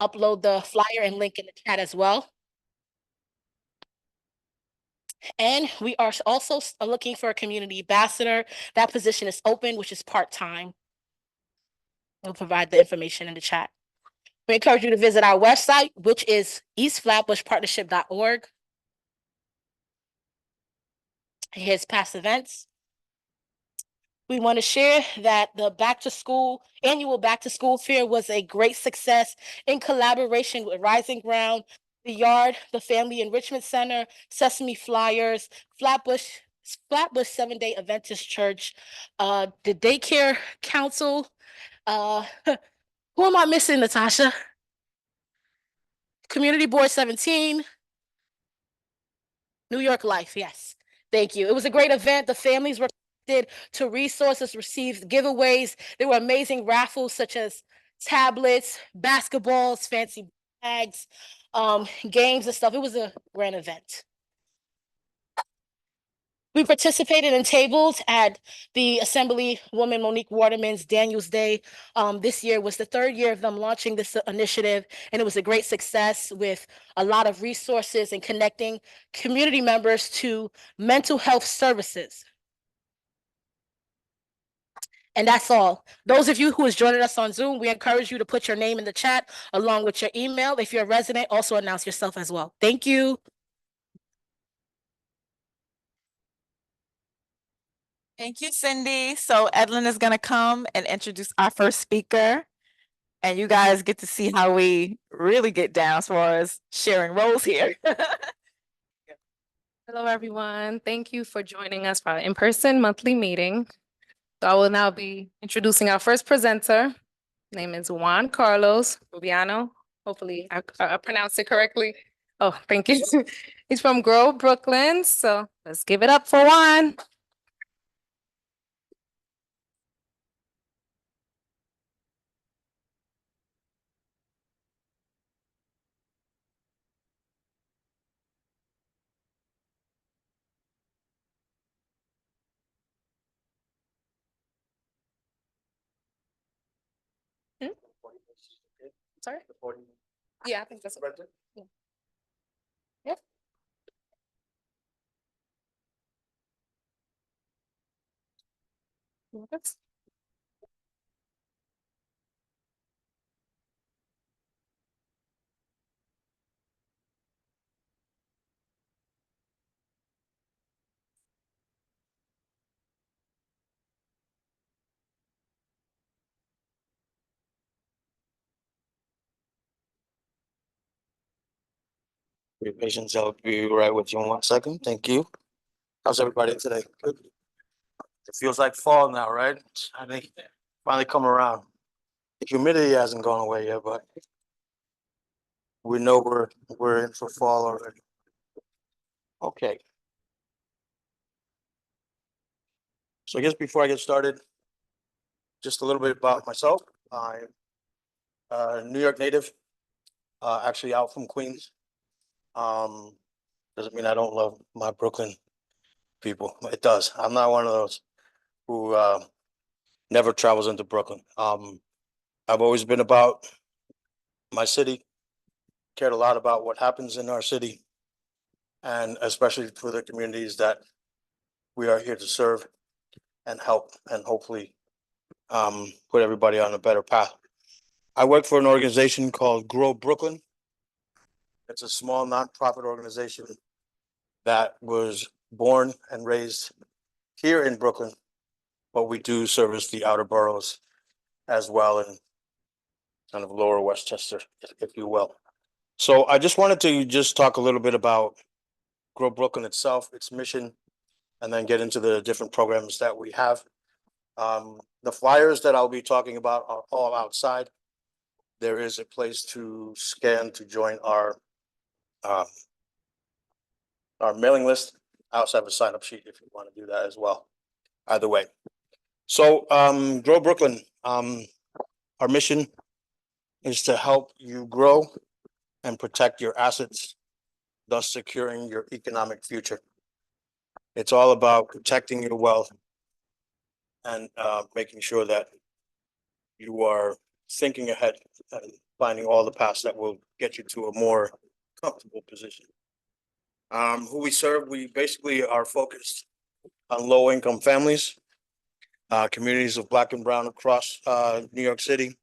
Upload the flyer and link in the chat as well. And we are also looking for a community ambassador. That position is open, which is part-time. We'll provide the information in the chat. We encourage you to visit our website, which is eastflatbushpartnership.org. Here's past events. We want to share that the annual back to school fair was a great success in collaboration with Rising Ground, the Yard, the Family Enrichment Center, Sesame Flyers, Flatbush 7-Day Adventist Church, the Daycare Council. Who am I missing, Natasha? Community Board 17. New York Life, yes. Thank you. It was a great event. The families were to resources, received giveaways. There were amazing raffles such as tablets, basketballs, fancy bags, games and stuff. It was a grand event. We participated in tables at the Assemblywoman Monique Waterman's Daniels Day. This year was the 3rd year of them launching this initiative, and it was a great success with a lot of resources and connecting community members to mental health services. And that's all. Those of you who is joining us on Zoom, we encourage you to put your name in the chat along with your email. If you're a resident, also announce yourself as well. Thank you. Thank you, Cindy. So Edlin is going to come and introduce our first speaker. And you guys get to see how we really get down as far as sharing roles here. Hello, everyone. Thank you for joining us for our in-person monthly meeting. So I will now be introducing our first presenter. His name is Juan Carlos Rubiano. Hopefully I pronounced it correctly. Oh, thank you. He's from Grove, Brooklyn. So let's give it up for Juan. Sorry? Yeah, I think that's it. Yeah. Yep. Yes. Your patience, I'll be right with you in 1 second. Thank you. How's everybody today? Good. It feels like fall now, right? I think finally come around. The humidity hasn't gone away yet, but we know we're in for fall already. Okay. So I guess before I get started, just a little bit about myself. I'm a New York native, actually out from Queens. Doesn't mean I don't love my Brooklyn people. It does. I'm not one of those who never travels into Brooklyn. I've always been about my city, cared a lot about what happens in our city, and especially for the communities that we are here to serve and help and hopefully put everybody on a better path. I work for an organization called Grow Brooklyn. It's a small nonprofit organization that was born and raised here in Brooklyn, but we do service the outer boroughs as well in kind of lower Westchester, if you will. So I just wanted to just talk a little bit about Grow Brooklyn itself, its mission, and then get into the different programs that we have. The flyers that I'll be talking about are all outside. There is a place to scan to join our mailing list. I also have a sign-up sheet if you want to do that as well. Either way. So Grow Brooklyn, our mission is to help you grow and protect your assets, thus securing your economic future. It's all about protecting your wealth and making sure that you are thinking ahead and finding all the paths that will get you to a more comfortable position. Who we serve, we basically are focused on low-income families, communities of Black and Brown across New York City.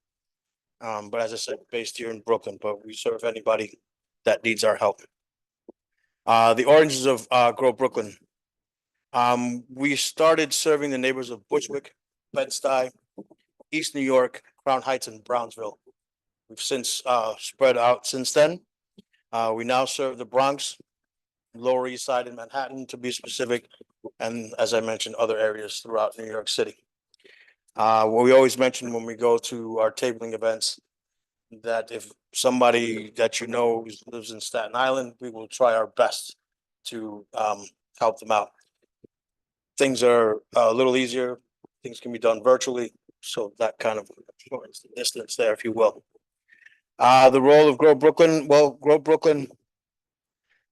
But as I said, based here in Brooklyn, but we serve anybody that needs our help. The origins of Grow Brooklyn. We started serving the neighbors of Bushwick, Bed-Stuy, East New York, Crown Heights, and Brownsville. We've since spread out since then. We now serve the Bronx, Lower East Side, and Manhattan, to be specific, and as I mentioned, other areas throughout New York City. What we always mention when we go to our tabling events, that if somebody that you know lives in Staten Island, we will try our best to help them out. Things are a little easier. Things can be done virtually, so that kind of shortens the distance there, if you will. The role of Grow Brooklyn, well, Grow Brooklyn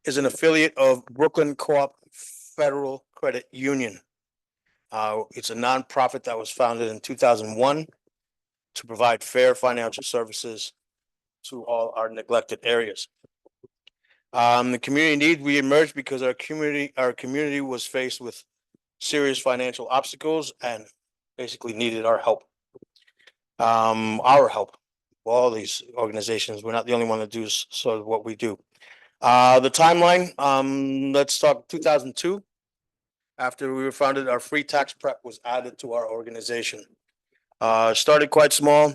is an affiliate of Brooklyn Co-op Federal Credit Union. It's a nonprofit that was founded in 2001 to provide fair financial services to all our neglected areas. The community need, we emerged because our community was faced with serious financial obstacles and basically needed our help. All these organizations, we're not the only one that do sort of what we do. The timeline, let's talk 2002. After we were founded, our free tax prep was added to our organization. Started quite small,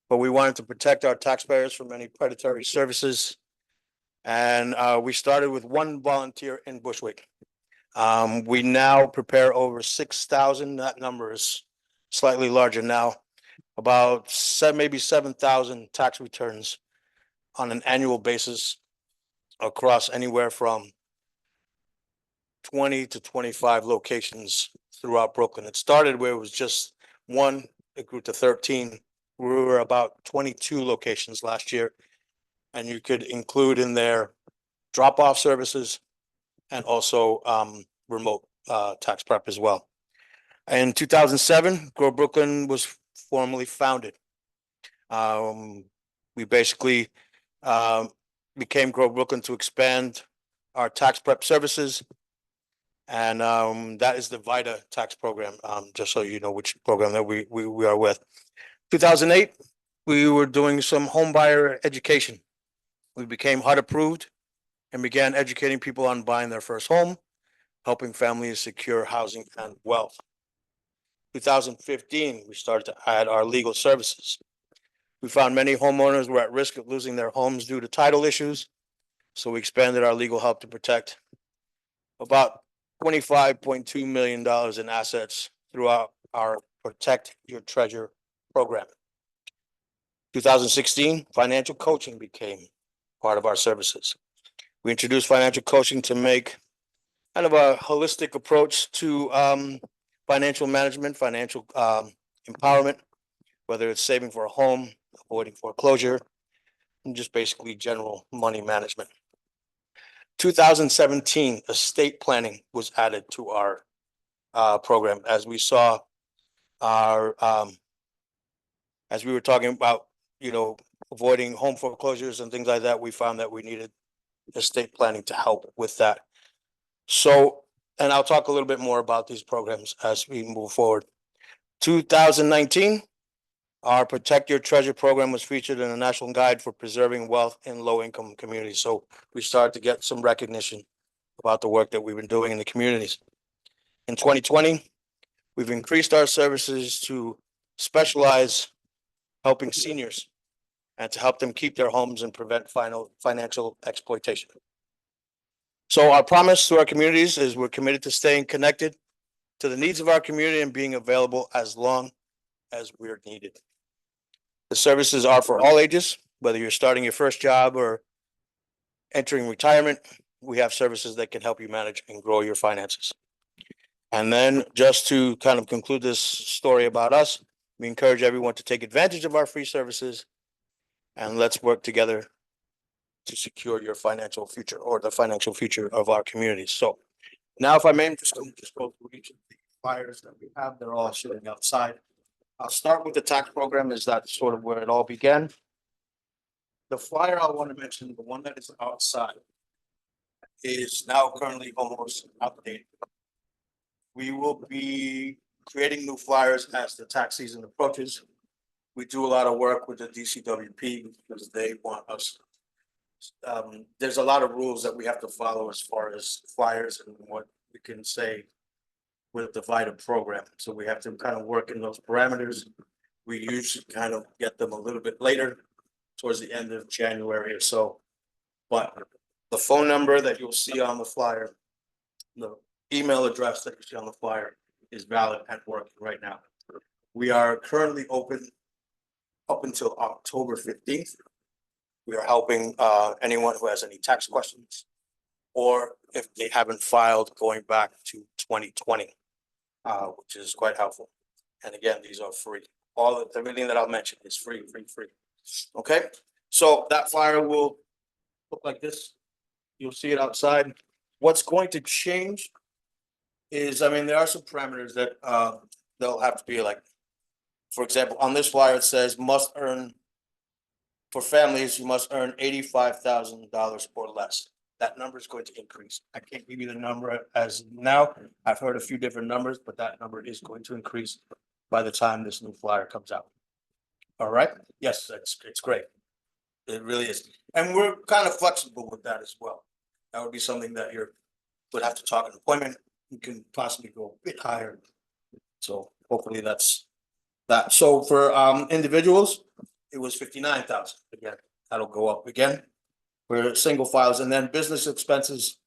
but we wanted to protect our taxpayers from any predatory services. And we started with one volunteer in Bushwick. We now prepare over 6,000. That number is slightly larger now. About maybe 7,000 tax returns on an annual basis across anywhere from 20 to 25 locations throughout Brooklyn. It started where it was just one, it grew to 13. We were about 22 locations last year. And you could include in there drop-off services and also remote tax prep as well. In 2007, Grow Brooklyn was formally founded. We basically became Grow Brooklyn to expand our tax prep services. And that is the VITA tax program, just so you know which program that we are with. 2008, we were doing some home buyer education. We became HUD approved and began educating people on buying their first home, helping families secure housing and wealth. 2015, we started to add our legal services. We found many homeowners were at risk of losing their homes due to title issues, so we expanded our legal help to protect about $25.2 million in assets throughout our Protect Your Treasure program. 2016, financial coaching became part of our services. We introduced financial coaching to make kind of a holistic approach to financial management, financial empowerment, whether it's saving for a home, avoiding foreclosure, and just basically general money management. 2017, estate planning was added to our program as we saw our as we were talking about, avoiding home foreclosures and things like that. We found that we needed estate planning to help with that. So, and I'll talk a little bit more about these programs as we move forward. 2019, our Protect Your Treasure program was featured in a national guide for preserving wealth in low-income communities. So we started to get some recognition about the work that we've been doing in the communities. In 2020, we've increased our services to specialize helping seniors and to help them keep their homes and prevent financial exploitation. So our promise to our communities is we're committed to staying connected to the needs of our community and being available as long as we're needed. The services are for all ages, whether you're starting your first job or entering retirement. We have services that can help you manage and grow your finances. And then just to kind of conclude this story about us, we encourage everyone to take advantage of our free services and let's work together to secure your financial future or the financial future of our communities. So now if I may, just go through each of the flyers that we have. They're all sitting outside. I'll start with the tax program, is that sort of where it all began. The flyer I want to mention, the one that is outside, is now currently almost outdated. We will be creating new flyers as the tax season approaches. We do a lot of work with the DCWP because they want us. There's a lot of rules that we have to follow as far as flyers and what we can say with the VITA program. So we have to kind of work in those parameters. We usually kind of get them a little bit later, towards the end of January or so. But the phone number that you'll see on the flyer, the email address that you see on the flyer is valid and working right now. We are currently open up until October 15th. We are helping anyone who has any tax questions, or if they haven't filed going back to 2020, which is quite helpful. And again, these are free. Everything that I'll mention is free. Okay, so that flyer will look like this. You'll see it outside. What's going to change is, I mean, there are some parameters that they'll have to be like, for example, on this flyer, it says must earn, for families, you must earn $85,000 or less. That number is going to increase. I can't give you the number as now. I've heard a few different numbers, but that number is going to increase by the time this new flyer comes out. All right, yes, it's great. It really is. And we're kind of flexible with that as well. That would be something that would have to talk an appointment. You can possibly go a bit higher. So hopefully that's that. So for individuals, it was 59,000. Again, that'll go up again. For single files, and then business expenses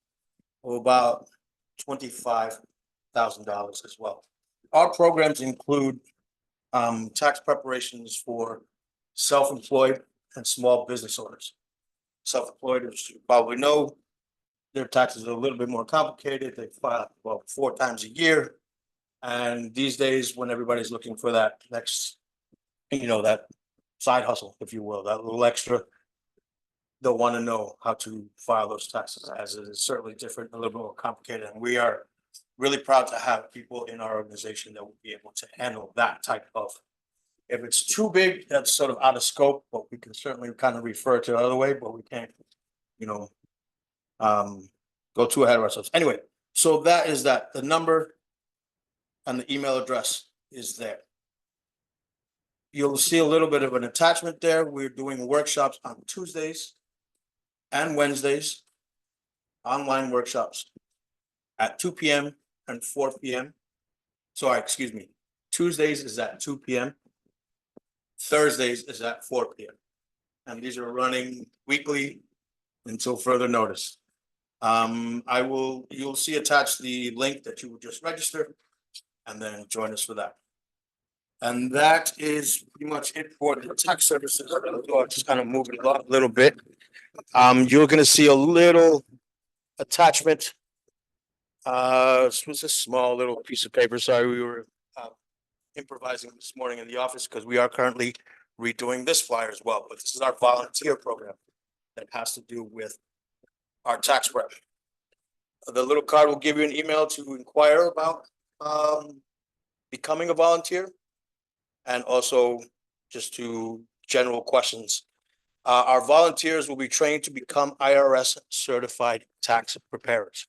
of about $25,000 as well. Our programs include tax preparations for self-employed and small business owners. Self-employed, as you probably know, their taxes are a little bit more complicated. They file about 4 times a year. And these days, when everybody's looking for that next, that side hustle, if you will, that little extra, they'll want to know how to file those taxes, as it is certainly different, a little bit more complicated. And we are really proud to have people in our organization that will be able to handle that type of. If it's too big, that's sort of out of scope, but we can certainly kind of refer to the other way, but we can't, go too ahead of ourselves. Anyway, so that is that. The number and the email address is there. You'll see a little bit of an attachment there. We're doing workshops on Tuesdays and Wednesdays, online workshops at 2 p.m. and 4 p.m. Sorry, excuse me. Tuesdays is at 2 p.m. Thursdays is at 4 p.m. And these are running weekly until further notice. You'll see attached the link that you would just register and then join us for that. And that is pretty much it for the tax services. I'll just kind of move it a little bit. You're gonna see a little attachment. This was a small little piece of paper. Sorry, we were improvising this morning in the office because we are currently redoing this flyer as well. But this is our volunteer program that has to do with our tax prep. The little card will give you an email to inquire about becoming a volunteer, and also just to general questions. Our volunteers will be trained to become IRS certified tax preparers.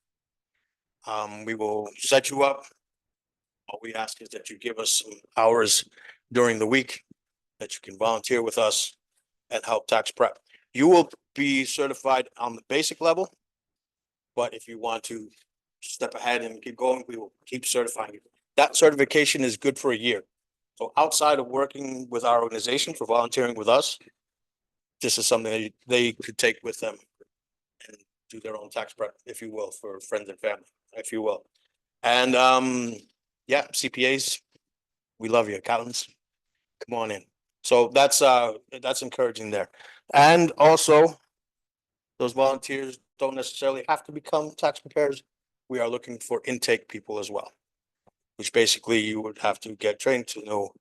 We will set you up. All we ask is that you give us some hours during the week that you can volunteer with us and help tax prep. You will be certified on the basic level, but if you want to step ahead and keep going, we will keep certifying you. That certification is good for a year. So outside of working with our organization, for volunteering with us, this is something that they could take with them and do their own tax prep, if you will, for friends and family, if you will. And yeah, CPAs, we love you. Accountants, come on in. So that's encouraging there. And also, those volunteers don't necessarily have to become tax preparers. We are looking for intake people as well, which basically you would have to get trained to know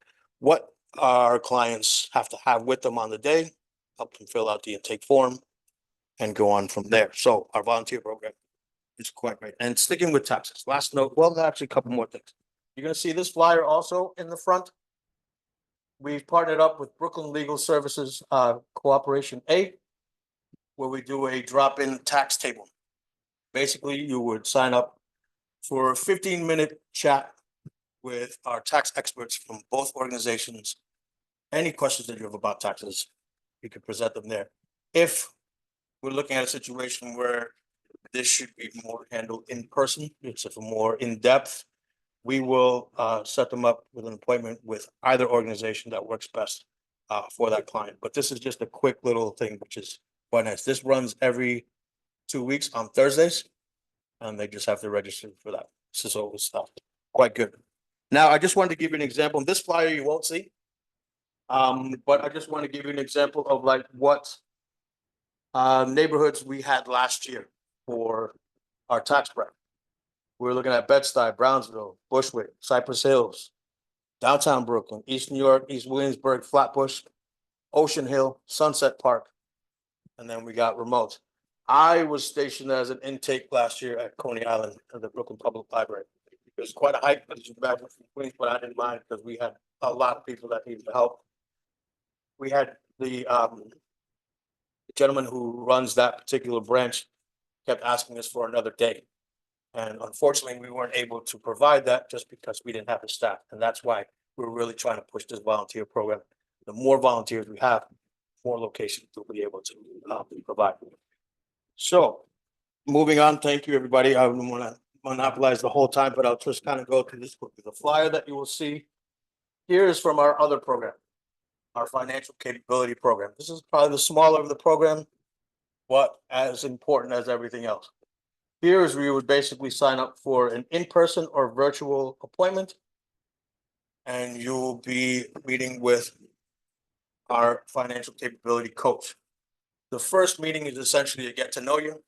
what our clients have to have with them on the day, help them fill out the intake form, and go on from there. So our volunteer program is quite great. And sticking with taxes, last note, well, actually a couple more things. You're gonna see this flyer also in the front. we've partnered up with Brooklyn Legal Services, Cooperation A, where we do a drop-in tax table. Basically, you would sign up for a 15-minute chat with our tax experts from both organizations. Any questions that you have about taxes, you can present them there. If we're looking at a situation where this should be more handled in person, it's a more in-depth, we will set them up with an appointment with either organization that works best for that client. But this is just a quick little thing, which is quite nice. This runs every 2 weeks on Thursdays, and they just have to register for that. This is always quite good. Now, I just wanted to give you an example. This flyer you won't see. But I just want to give you an example of like what neighborhoods we had last year for our tax bracket. We're looking at Bed-Stuy, Brownsville, Bushwick, Cypress Hills, downtown Brooklyn, East New York, East Williamsburg, Flatbush, Ocean Hill, Sunset Park, and then we got remote. I was stationed as an intake last year at Coney Island at the Brooklyn Public Library. It was quite a hike, back from Queens, but I didn't mind because we had a lot of people that needed help. We had the gentleman who runs that particular branch kept asking us for another day. And unfortunately, we weren't able to provide that just because we didn't have the staff. And that's why we're really trying to push this volunteer program. The more volunteers we have, more locations we'll be able to provide. So moving on, thank you, everybody. I don't want to monopolize the whole time, but I'll just kind of go through this quickly. The flyer that you will see here is from our other program, our financial capability program. This is probably the smaller of the program, but as important as everything else. Here is where you would basically sign up for an in-person or virtual appointment. And you will be meeting with our financial capability coach. The first meeting is essentially a get to know you.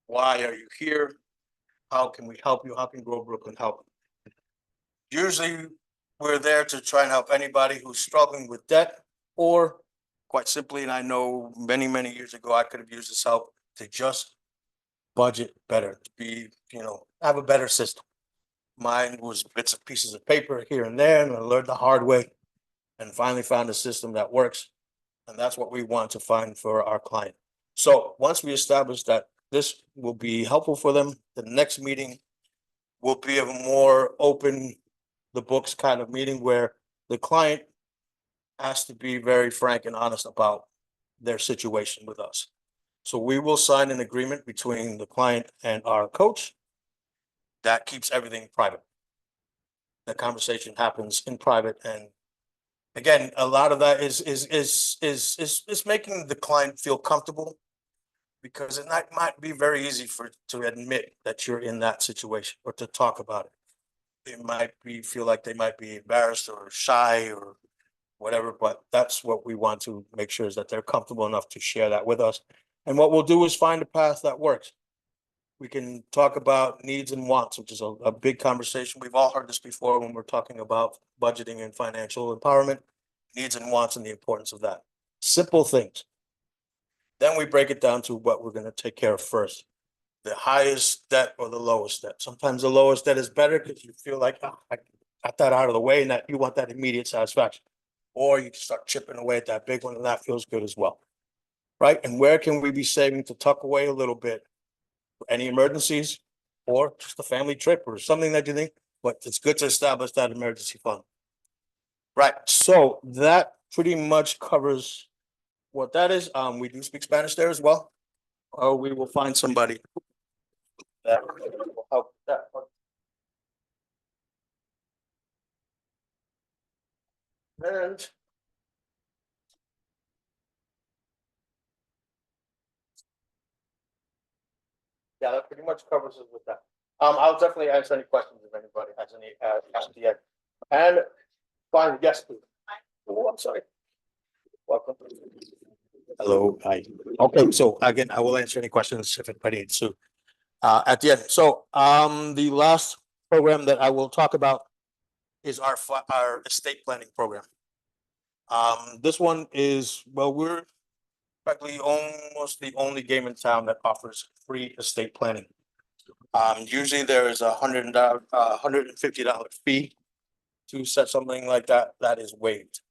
Why are you here? How can we help you? How can Grow Brooklyn help? Usually we're there to try and help anybody who's struggling with debt, or quite simply, and I know many, many years ago, I could have used this help to just budget better, to be, have a better system. Mine was bits and pieces of paper here and there, and I learned the hard way and finally found a system that works. And that's what we want to find for our client. So once we establish that this will be helpful for them, the next meeting will be a more open the books kind of meeting where the client has to be very frank and honest about their situation with us. So we will sign an agreement between the client and our coach that keeps everything private. The conversation happens in private, and again, a lot of that is making the client feel comfortable, because it might be very easy to admit that you're in that situation or to talk about it. They might feel like they might be embarrassed or shy or whatever, but that's what we want to make sure is that they're comfortable enough to share that with us. And what we'll do is find a path that works. We can talk about needs and wants, which is a big conversation. We've all heard this before when we're talking about budgeting and financial empowerment, needs and wants and the importance of that. Simple things. Then we break it down to what we're going to take care of first. The highest debt or the lowest debt. Sometimes the lowest debt is better because you feel like, I got that out of the way, and that you want that immediate satisfaction. Or you can start chipping away at that big one, and that feels good as well. Right? And where can we be saving to tuck away a little bit for any emergencies or just a family trip or something that you think, but it's good to establish that emergency fund. Right. So that pretty much covers what that is. We do speak Spanish there as well. Or we will find somebody that will help that part. And yeah, that pretty much covers it with that. I'll definitely answer any questions if anybody has any at the end. And fine, yes, please. Oh, I'm sorry. Welcome. Hello, hi. Okay, so again, I will answer any questions if anybody needs to at the end. So the last program that I will talk about is our estate planning program. This one is, well, we're practically almost the only game in town that offers free estate planning. Usually there is $150 fee to set something like that, that is waived.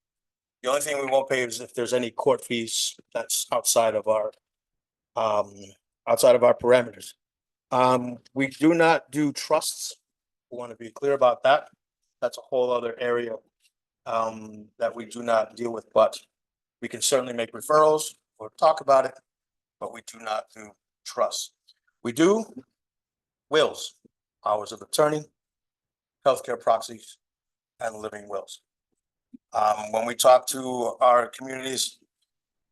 The only thing we won't pay is if there's any court fees that's outside of our parameters. We do not do trusts. We want to be clear about that. That's a whole other area that we do not deal with, but we can certainly make referrals or talk about it, but we do not do trusts. We do wills, powers of attorney, healthcare proxies, and living wills. When we talk to our communities,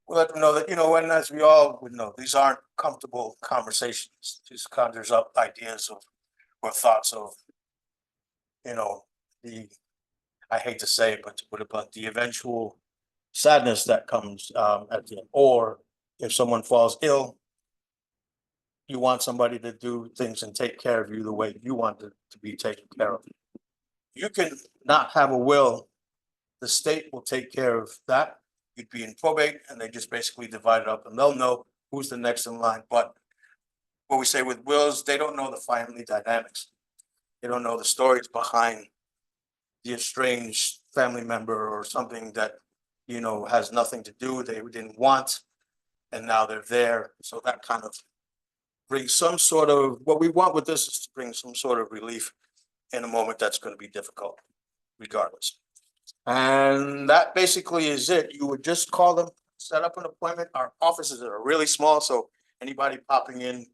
we let them know that, and as we all would know, these aren't comfortable conversations. Just conjures up ideas of, or thoughts of, I hate to say it, but the eventual sadness that comes at the end. Or if someone falls ill, you want somebody to do things and take care of you the way you want it to be taken care of. You can not have a will. The state will take care of that. You'd be in probate and they just basically divide it up and they'll know who's the next in line. But what we say with wills, they don't know the family dynamics. They don't know the stories behind the estranged family member or something that, has nothing to do, they didn't want, and now they're there. So that kind of brings some sort of, what we want with this is to bring some sort of relief in a moment that's going to be difficult regardless. And that basically is it. You would just call them, set up an appointment. Our offices are really small, so anybody popping in,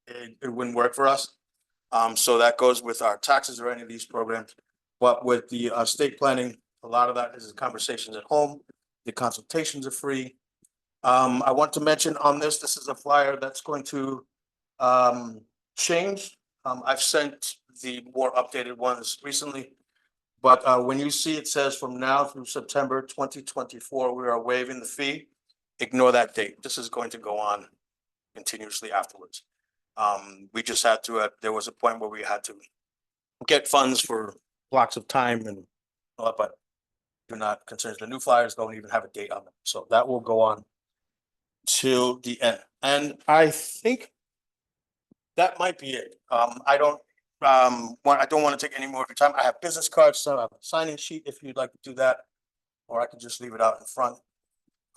it wouldn't work for us. So that goes with our taxes or any of these programs. But with the estate planning, a lot of that is the conversations at home. The consultations are free. I want to mention on this is a flyer that's going to change. I've sent the more updated ones recently. But when you see it says from now through September 2024, we are waiving the fee, ignore that date. This is going to go on continuously afterwards. We just had to, there was a point where we had to get funds for blocks of time and all that, but do not consider the new flyers don't even have a date on them. So that will go on till the end. And I think that might be it. I don't want to take any more of your time. I have business cards, so I have a signing sheet if you'd like to do that, or I could just leave it out in front.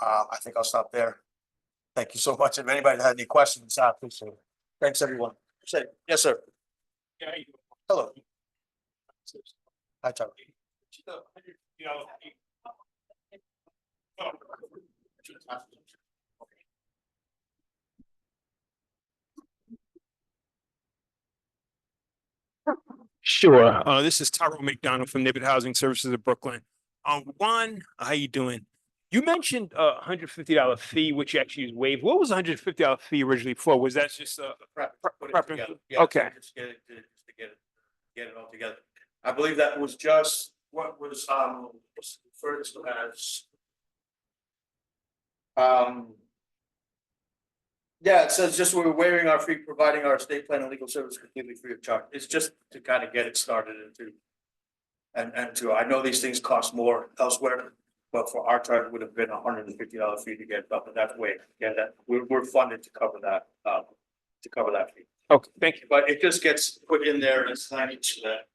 I think I'll stop there. Thank you so much. If anybody had any questions, I appreciate it. Thanks, everyone. Yes, sir. Hello. Hi, Tom. Sure. This is Tyrone McDonald from Nibbit Housing Services of Brooklyn. Juan, how you doing? You mentioned $150 fee, which actually is waived. What was $150 fee originally for? Was that just preference? Okay. Just get it all together. I believe that was just what was referred to as yeah, it says just we're waiving our fee, providing our estate plan and legal service completely free of charge. It's just to kind of get it started and to, I know these things cost more elsewhere, but for our charge, it would have been $150 fee to get it up, and that's way, yeah, that we're funded to cover that, fee. Okay, thank you. But it just gets put in there as signage so that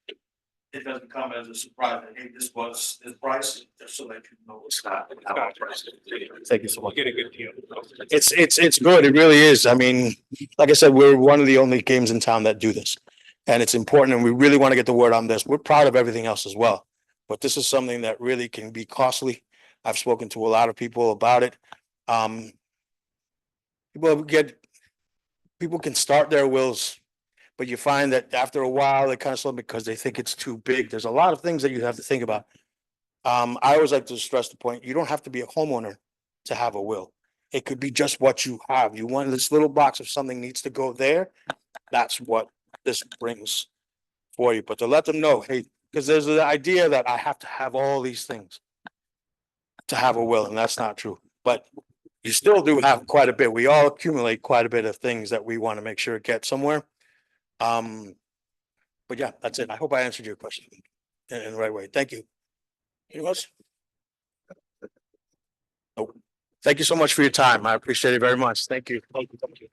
it doesn't come as a surprise that, hey, this was this price, just so that you know it's not. Thank you so much. Get a good deal. It's good. It really is. I mean, like I said, we're one of the only games in town that do this. And it's important and we really want to get the word on this. We're proud of everything else as well. But this is something that really can be costly. I've spoken to a lot of people about it. People can start their wills, but you find that after a while, they kind of slow because they think it's too big. There's a lot of things that you have to think about. I always like to stress the point, you don't have to be a homeowner to have a will. It could be just what you have. You want this little box, if something needs to go there, that's what this brings for you. But to let them know, hey, because there's the idea that I have to have all these things to have a will, and that's not true. But you still do have quite a bit. We all accumulate quite a bit of things that we want to make sure it gets somewhere. But yeah, that's it. I hope I answered your question in the right way. Thank you. Anyone else? Nope. Thank you so much for your time. I appreciate it very much. Thank you. Thank you. Thank you.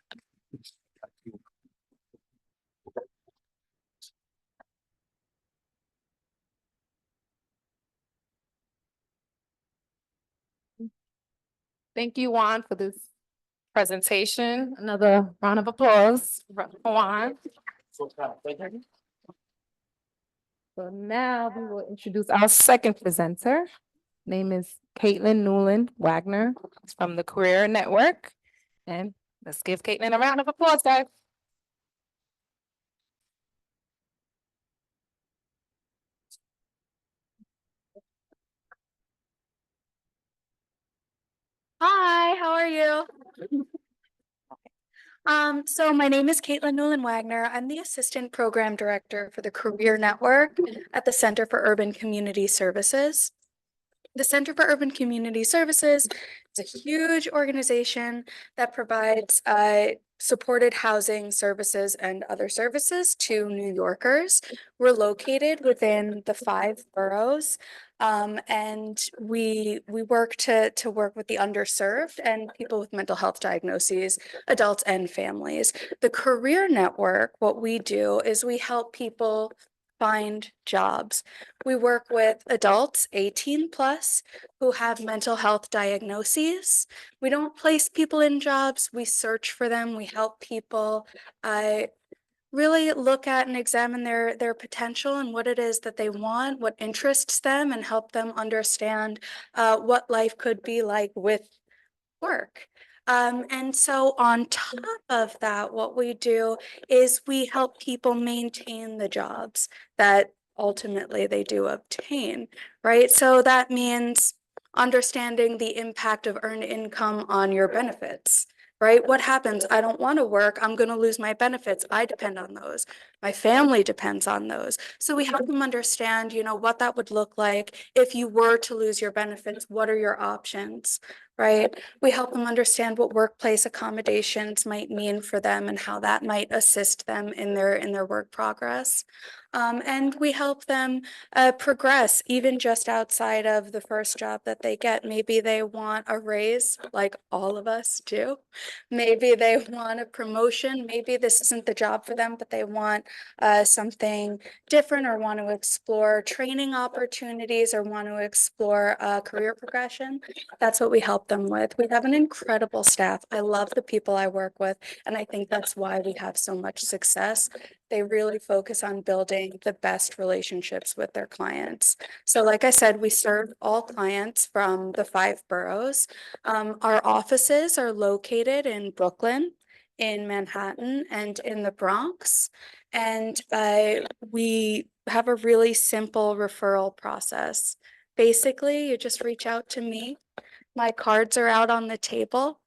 Thank you, Juan, for this presentation. Another round of applause for Juan. So now we will introduce our second presenter. Name is Caitlin Newland Wagner from the Career Network. And let's give Caitlin a round of applause, guys. Hi, how are you? So my name is Caitlin Newland Wagner. I'm the Assistant Program Director for the Career Network at the Center for Urban Community Services. The Center for Urban Community Services is a huge organization that provides supported housing services and other services to New Yorkers. We're located within the 5 boroughs. And we work to work with the underserved and people with mental health diagnoses, adults and families. The Career Network, what we do is we help people find jobs. We work with adults 18 plus who have mental health diagnoses. We don't place people in jobs, we search for them, we help people really look at and examine their potential and what it is that they want, what interests them, and help them understand what life could be like with work. And so on top of that, what we do is we help people maintain the jobs that ultimately they do obtain, right? So that means understanding the impact of earned income on your benefits, right? What happens? I don't want to work. I'm going to lose my benefits. I depend on those. My family depends on those. So we help them understand, what that would look like if you were to lose your benefits. What are your options? Right? We help them understand what workplace accommodations might mean for them and how that might assist them in their work progress. And we help them progress even just outside of the first job that they get. Maybe they want a raise like all of us do. Maybe they want a promotion. Maybe this isn't the job for them, but they want something different or want to explore training opportunities or want to explore career progression. That's what we help them with. We have an incredible staff. I love the people I work with, and I think that's why we have so much success. They really focus on building the best relationships with their clients. So like I said, we serve all clients from the 5 boroughs. Our offices are located in Brooklyn, in Manhattan, and in the Bronx. And we have a really simple referral process. Basically, you just reach out to me. My cards are out on the table,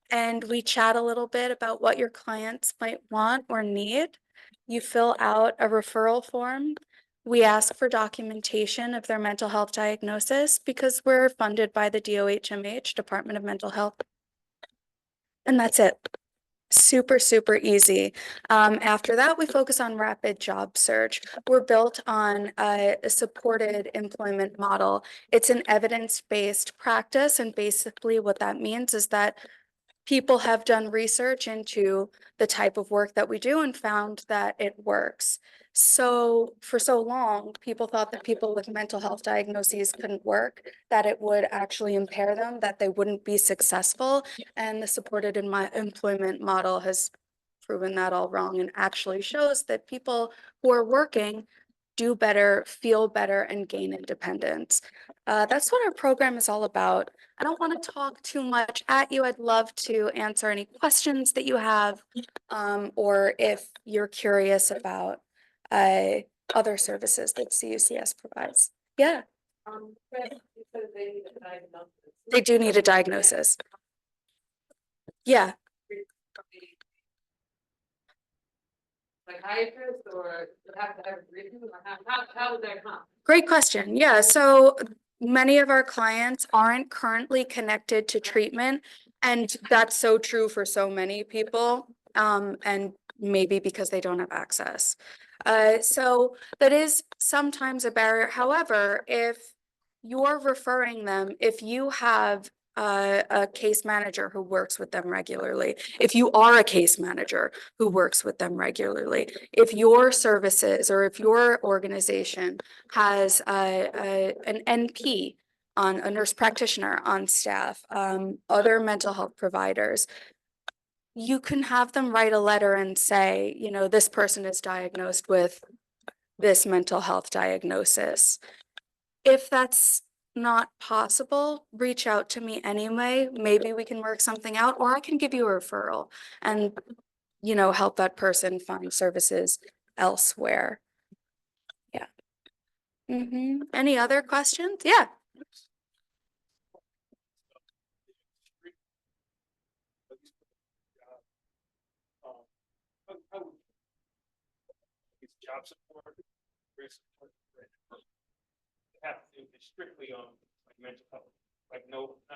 and we chat a little bit about what your clients might want or need. You fill out a referral form. We ask for documentation of their mental health diagnosis because we're funded by the DOHMH, Department of Mental Health. And that's it. Super, super easy. After that, we focus on rapid job search. We're built on a supported employment model. It's an evidence-based practice. And basically what that means is that people have done research into the type of work that we do and found that it works. So for so long, people thought that people with mental health diagnoses couldn't work, that it would actually impair them, that they wouldn't be successful. And the supported employment model has proven that all wrong and actually shows that people who are working do better, feel better, and gain independence. That's what our program is all about. I don't want to talk too much at you. I'd love to answer any questions that you have, or if you're curious about other services that CUCS provides. Yeah. They do need a diagnosis. Yeah. Psychiatrist or have to have a reason? How would that come? Great question. Yeah, so many of our clients aren't currently connected to treatment, and that's so true for so many people, and maybe because they don't have access. So that is sometimes a barrier. However, if you're referring them, if you have a case manager who works with them regularly, if you are a case manager who works with them regularly, if your services or if your organization has an NP on a nurse practitioner on staff, other mental health providers. You can have them write a letter and say, you know, this person is diagnosed with this mental health diagnosis. If that's not possible, reach out to me anyway. Maybe we can work something out, or I can give you a referral and, you know, help that person find services elsewhere. Yeah. Any other questions? Yeah. It's job support, risk support, have to do strictly on like mental health, like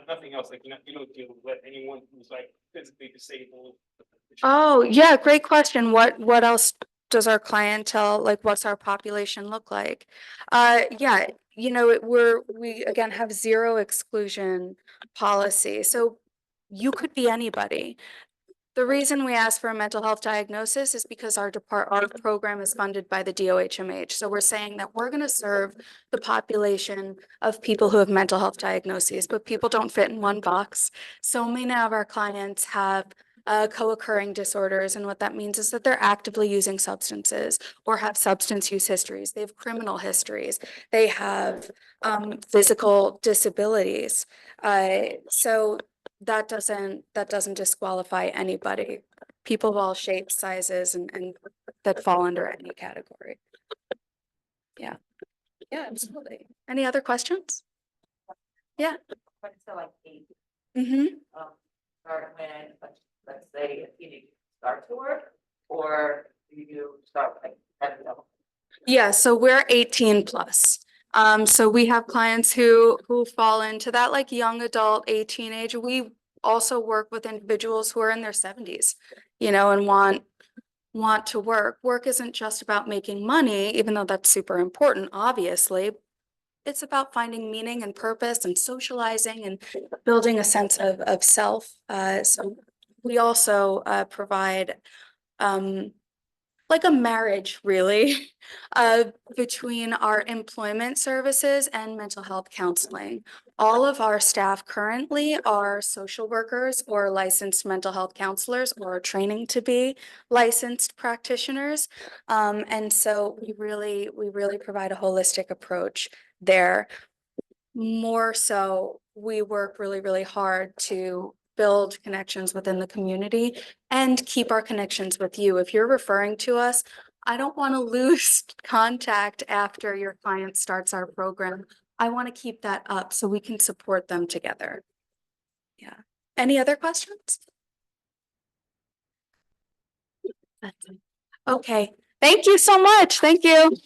nothing else, like you don't deal with anyone who's like physically disabled. Oh, yeah, great question. What else does our clientele, like what's our population look like? Yeah, you know, we again have zero exclusion policy. So you could be anybody. The reason we ask for a mental health diagnosis is because our program is funded by the DOHMH. So we're saying that we're going to serve the population of people who have mental health diagnoses, but people don't fit in one box. So many of our clients have co-occurring disorders, and what that means is that they're actively using substances or have substance use histories. They have criminal histories. They have physical disabilities. So that doesn't disqualify anybody. People of all shapes, sizes, and that fall under any category. Yeah. Yeah, absolutely. Any other questions? Yeah. So like eight, Mm-hmm. start when, let's say, a teenager start to work, or do you start like at the level? Yeah, so we're 18 plus. So we have clients who fall into that like young adult, 18 age. We also work with individuals who are in their 70s, you know, and want to work. Work isn't just about making money, even though that's super important, obviously. It's about finding meaning and purpose and socializing and building a sense of self. So we also provide like a marriage, really, between our employment services and mental health counseling. All of our staff currently are social workers or licensed mental health counselors or are training to be licensed practitioners. And so we really provide a holistic approach there. More so, we work really hard to build connections within the community and keep our connections with you. If you're referring to us, I don't want to lose contact after your client starts our program. I want to keep that up so we can support them together. Yeah. Any other questions? That's it. Okay. Thank you so much. Thank you.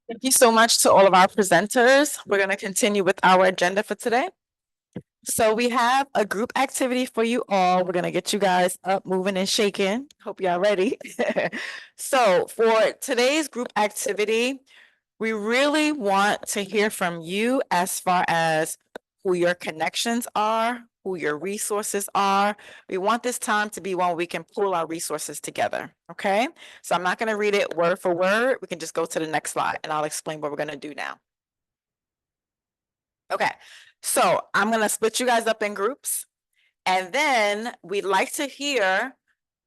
Thank you so much to all of our presenters. We're going to continue with our agenda for today. So we have a group activity for you all. We're going to get you guys up, moving and shaking. Hope y'all ready. So for today's group activity, we really want to hear from you as far as who your connections are, who your resources are. We want this time to be when we can pull our resources together, okay? So I'm not going to read it word for word. We can just go to the next slide and I'll explain what we're going to do now. Okay, so I'm going to split you guys up in groups, and then we'd like to hear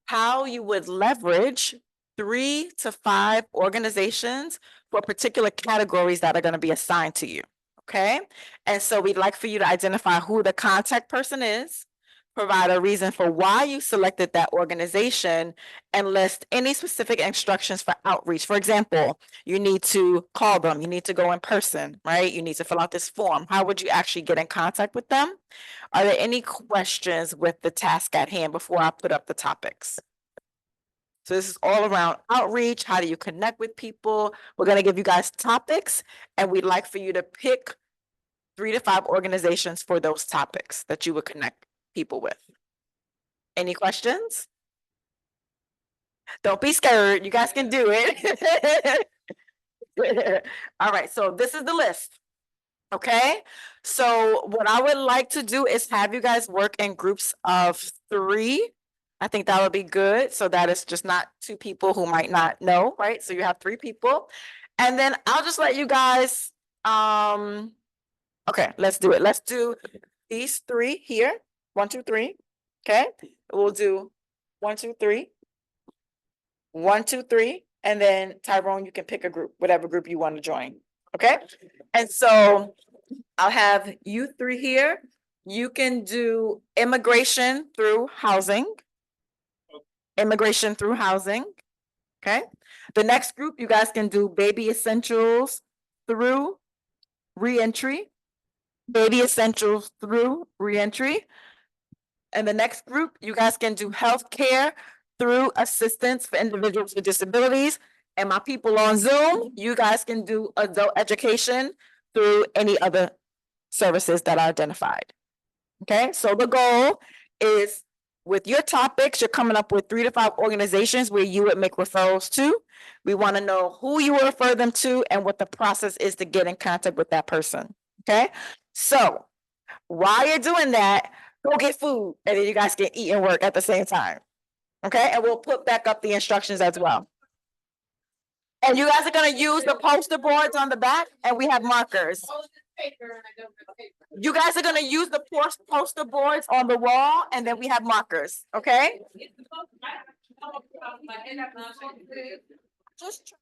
how you would leverage 3 to 5 organizations for particular categories that are going to be assigned to you. Okay, and so we'd like for you to identify who the contact person is, provide a reason for why you selected that organization, and list any specific instructions for outreach. For example, you need to call them, you need to go in person, right? You need to fill out this form. How would you actually get in contact with them? Are there any questions with the task at hand before I put up the topics? So this is all around outreach. How do you connect with people? We're going to give you guys topics, and we'd like for you to pick 3 to 5 organizations for those topics that you would connect people with. Any questions? Don't be scared. You guys can do it. All right, so this is the list. Okay, so what I would like to do is have you guys work in groups of 3. I think that would be good, so that it's just not 2 people who might not know, right? So you have 3 people. And then I'll just let you guys, okay, let's do it. Let's do these three here. 1, 2, 3. Okay, we'll do 1, 2, 3. 1, 2, 3, and then Tyrone, you can pick a group, whatever group you want to join. Okay, and so I'll have you three here. You can do immigration through housing. Immigration through housing. Okay, the next group, you guys can do baby essentials through reentry. Baby essentials through reentry. And the next group, you guys can do healthcare through assistance for individuals with disabilities. And my people on Zoom, you guys can do adult education through any other services that are identified. Okay, so the goal is with your topics, you're coming up with 3 to 5 organizations where you would make referrals to. We want to know who you will refer them to and what the process is to get in contact with that person. Okay, so while you're doing that, go get food and then you guys can eat and work at the same time. Okay, and we'll put back up the instructions as well. And you guys are gonna use the poster boards on the back and we have markers. You guys are gonna use the poster boards on the wall and then we have markers, okay? Just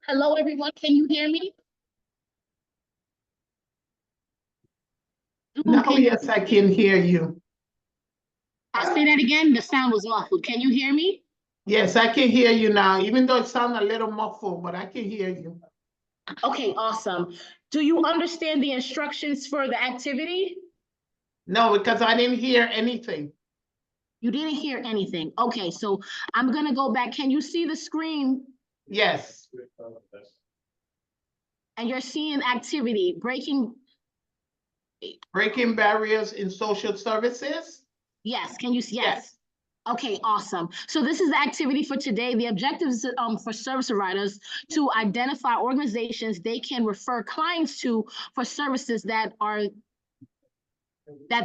Hello, everyone. Can you hear me? Now, yes, I can hear you. I'll say that again. The sound was muffled. Can you hear me? Yes, I can hear you now, even though it sounds a little muffled, but I can hear you. Okay, awesome. Do you understand the instructions for the activity? No, because I didn't hear anything. You didn't hear anything. Okay, so I'm gonna go back. Can you see the screen Yes. And you're seeing activity, breaking, Breaking barriers in social services? yes, can you, yes? Yes. Okay, awesome. So this is the activity for today. The objective is for service providers to identify organizations they can refer clients to for services that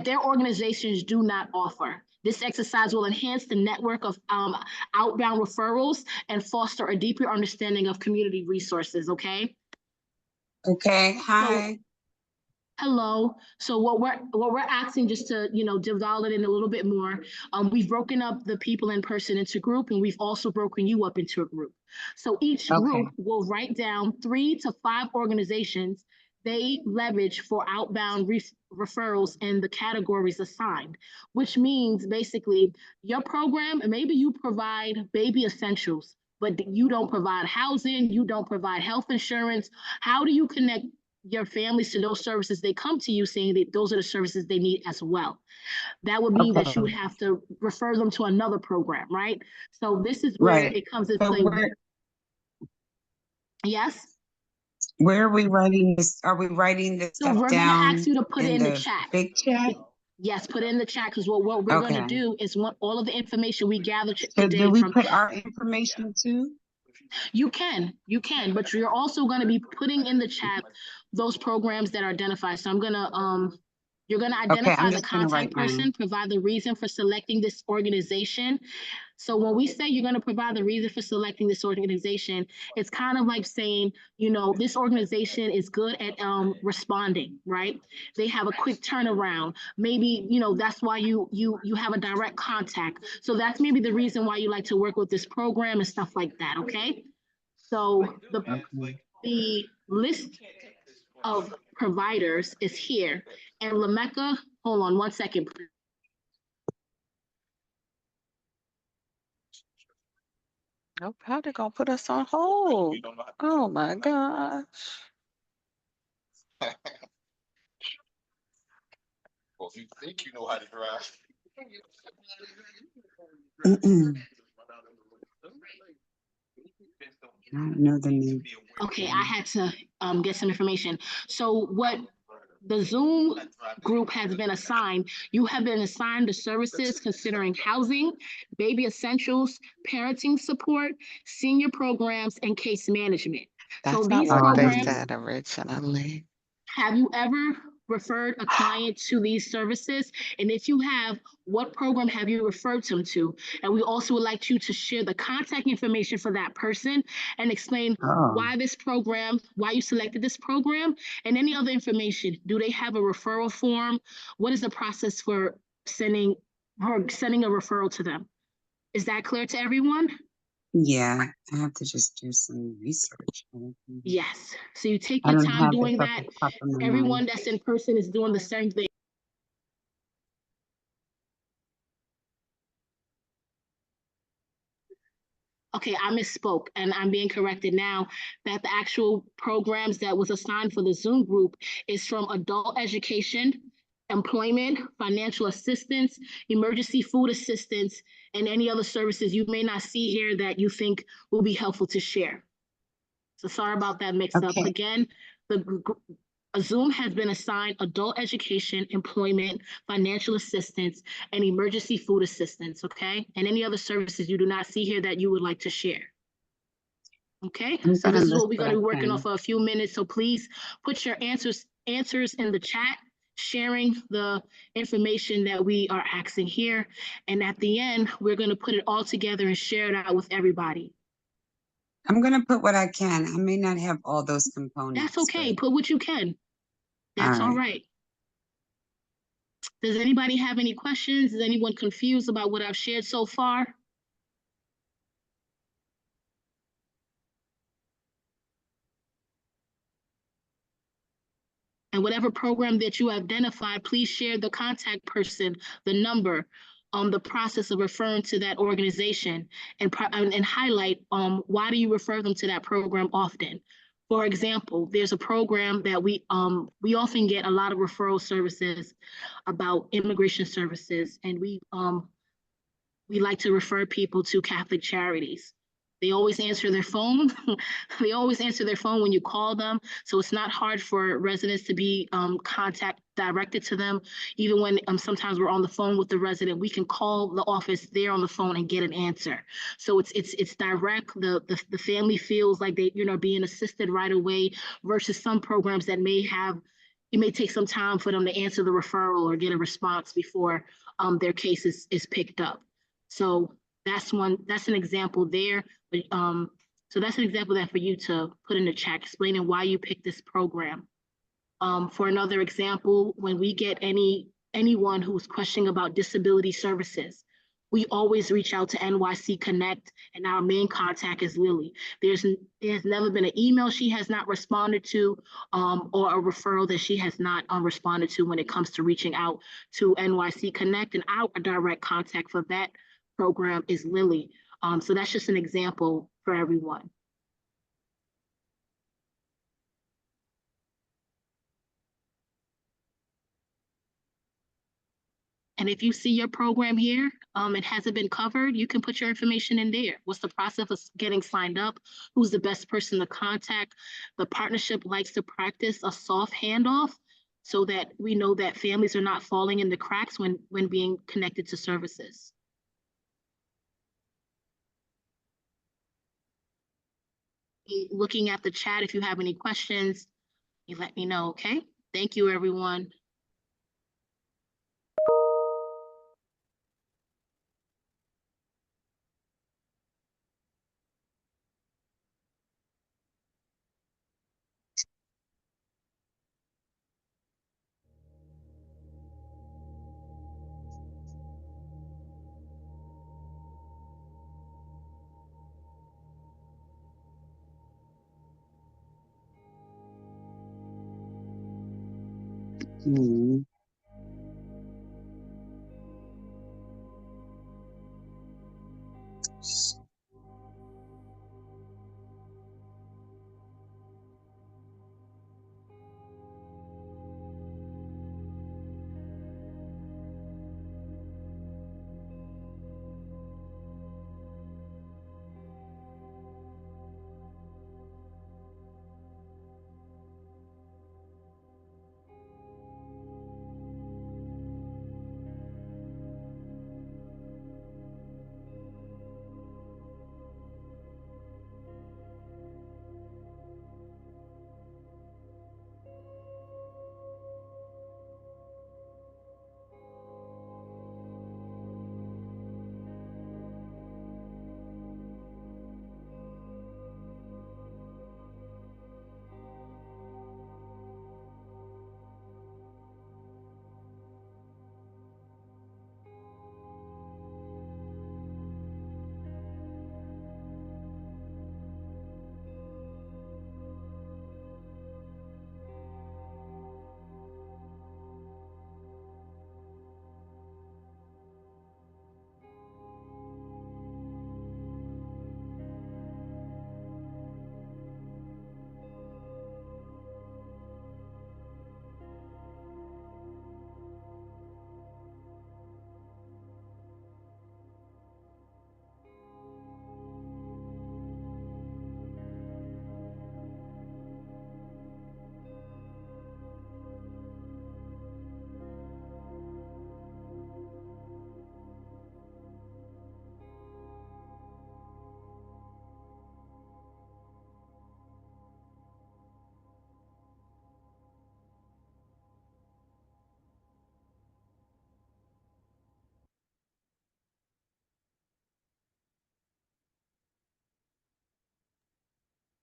their organizations do not offer. This exercise will enhance the network of outbound referrals and foster a deeper understanding of community resources, okay? Okay, hi. Hello. So what we're asking, just to, develop it in a little bit more, we've broken up the people in person into group, and we've also broken you up into a group. So each Okay. group will write down 3 to 5 organizations they leverage for outbound referrals in the categories assigned, which means basically your program, maybe you provide baby essentials, but you don't provide housing, you don't provide health insurance. How do you connect your families to those services? They come to you saying that those are the services they need as well. That would mean that you would Okay. have to refer them to another program, right? So this is where Right. it comes into So play. Yes? where are we writing this? Are we writing this So stuff we're gonna ask down you to put it in in the the chat. big chat? Yes, put it in the chat, because what we're gonna Okay. do is want all of the information we gathered So today do we from, put our information too? you can, but you're also gonna be putting in the chat those programs that are identified. So I'm gonna, you're gonna Okay, identify I'm the just gonna write contact mine. person, provide the reason for selecting this organization. So when we say you're gonna provide the reason for selecting this organization, it's kind of like saying, this organization is good at responding, right? They have a quick turnaround. Maybe, that's why you have a direct contact. So that's maybe the reason why you like to work with this program and stuff like that, okay? So the list of providers is here. And Lamecca, hold on 1 second, please. Nope, how they gonna put us on hold? Oh my gosh. Well, if you think you know how to drive. I don't know the name. Okay, I had to get some information. So what the Zoom group has been assigned, you have been assigned the services considering housing, baby essentials, parenting support, senior programs, and case management. So That's not these what they programs, said originally. have you ever referred a client to these services? And if you have, what program have you referred them to? And we also would like you to share the contact information for that person and explain Oh, why this program, why you selected this program, and any other information. Do they have a referral form? What is the process for sending a referral to them? Is that clear to everyone? yeah, I have to just do some research. Yes. So you take I your don't time have doing this off that. the top of my Everyone mind. that's in person is doing the same thing. Okay, I misspoke, and I'm being corrected now that the actual programs that was assigned for the Zoom group is from adult education, employment, financial assistance, emergency food assistance, and any other services you may not see here that you think will be helpful to share. So sorry about that mix-up. Okay. Again, Zoom has been assigned adult education, employment, financial assistance, and emergency food assistance, okay? And any other services you do not see here that you would like to share. Okay, I'm so gonna this is list what we're what gonna I be working on can. for a few minutes, so please put your answers in the chat, sharing the information that we are asking here. And at the end, we're gonna put it all together and share it out with everybody. I'm gonna put what I can. I may not have all those components. That's okay, but- put what you can. That's all right. Does anybody have any questions? Is anyone confused about what I've shared so far? And whatever program that you identify, please share the contact person, the number, the process of referring to that organization, and highlight why do you refer them to that program often. For example, there's a program that we often get a lot of referral services about immigration services, and we like to refer people to Catholic Charities. They always answer their phone. They always answer their phone when you call them. So it's not hard for residents to be contact directed to them. Even when sometimes we're on the phone with the resident, we can call the office there on the phone and get an answer. So it's direct. The family feels like they, being assisted right away versus some programs that it may take some time for them to answer the referral or get a response before their case is picked up. So that's an example there. But, so that's an example that for you to put in the chat, explaining why you picked this program. For another example, when we get anyone who's questioning about disability services, we always reach out to NYC Connect, and our main contact is Lily. There's never been an email she has not responded to, or a referral that she has not responded to when it comes to reaching out to NYC Connect, and our direct contact for that program is Lily. So that's just an example for everyone. And if you see your program here, it hasn't been covered, you can put your information in there. What's the process of getting signed up? Who's the best person to contact? The partnership likes to practice a soft handoff so that we know that families are not falling in the cracks when being connected to services. Looking at the chat, if you have any questions, you let me know, okay? Thank you, everyone. Hmm.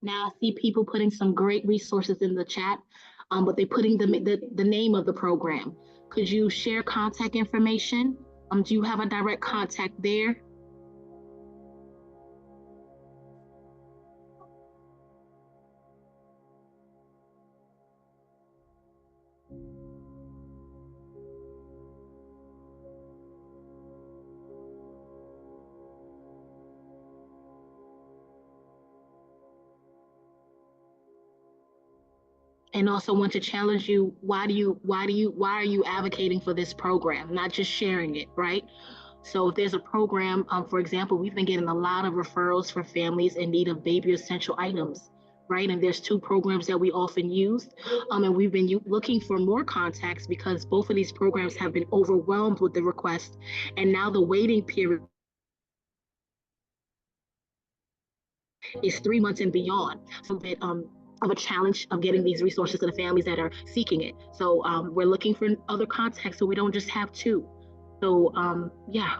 Now I see people putting some great resources in the chat, but they're putting the name of the program. Could you share contact information? Do you have a direct contact there? And also want to challenge you, why are you advocating for this program, not just sharing it, right? So if there's a program, for example, we've been getting a lot of referrals for families in need of baby essential items, right? And there's 2 programs that we often use. And we've been looking for more contacts because both of these programs have been overwhelmed with the request. And now the waiting period is 3 months and beyond. So that of a challenge of getting these resources to the families that are seeking it. So we're looking for other contacts so we don't just have 2. So yeah.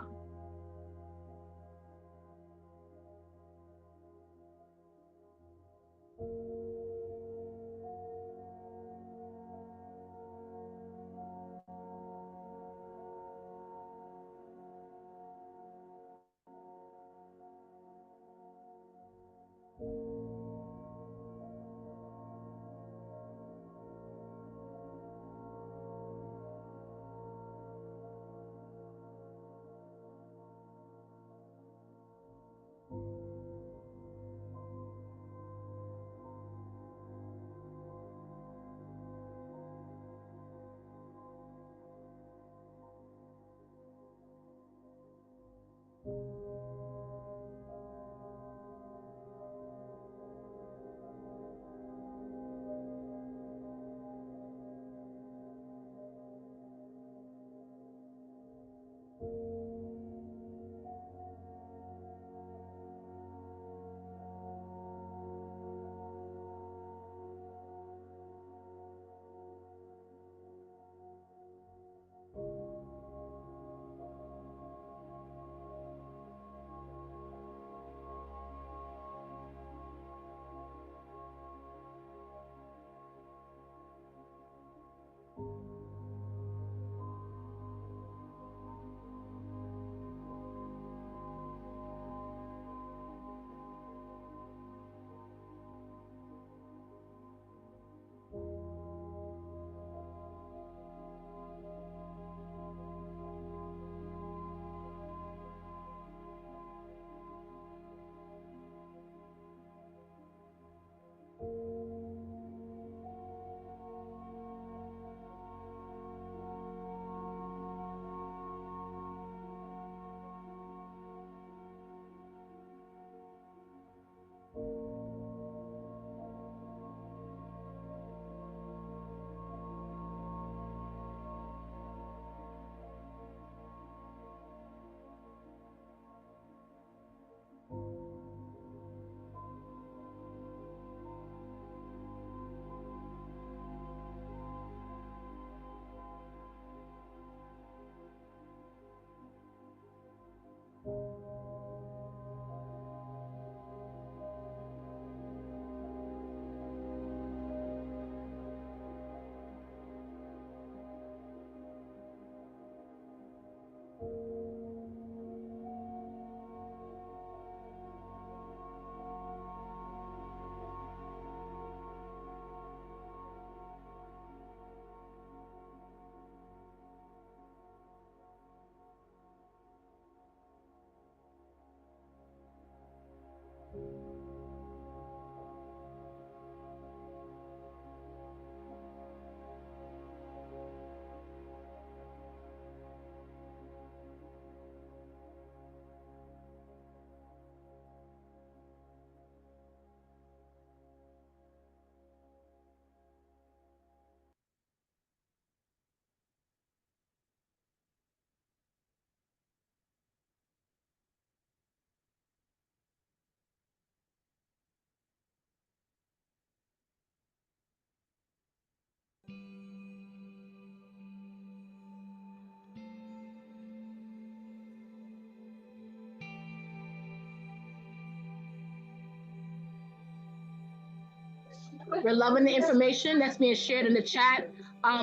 We're loving the information that's being shared in the chat.